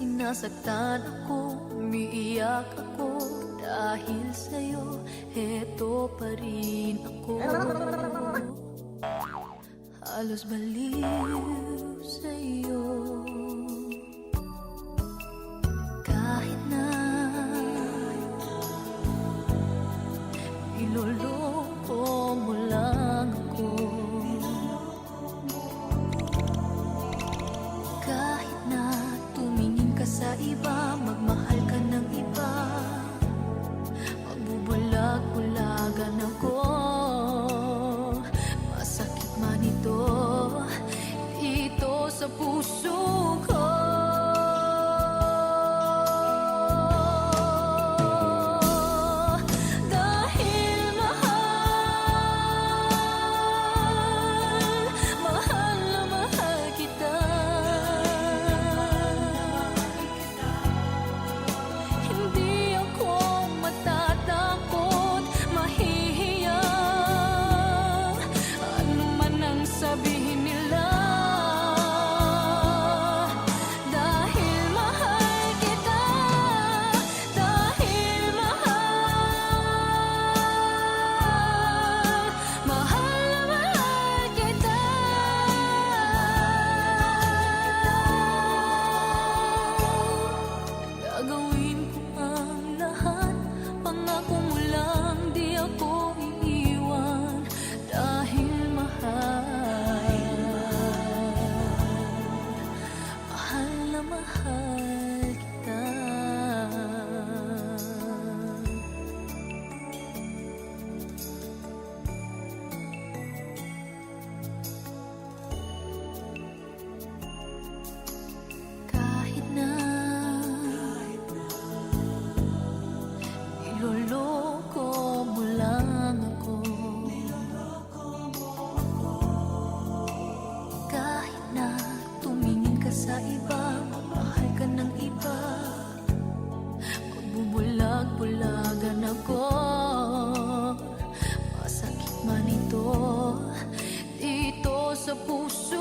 Sinasaktan ako, umiiyak ako dahil sa'yo, heto pa rin ako. Halos baliw sa'yo. Kahit na iloloko mo lang ako, kahit na tumingin ka sa iba, magmahal ka ng iba, magbubulag-bulagan ako. Masakit man ito sa puso ko. Dahil mahal na mahal kita. Hindi ako matatakot, mahihiya, ano man ang sabihin nila. Dahil mahal kita, dahil mahal na mahal kita. Gagawin ko ang lahat, pangako mo lang di ako iiwan. Dahil mahal na mahal kita. Kahit na iloloko mo lang ako, kahit na tumingin ka sa iba, magmahal ka ng iba, magbubulag-bulagan ako. Masakit man ito dito sa puso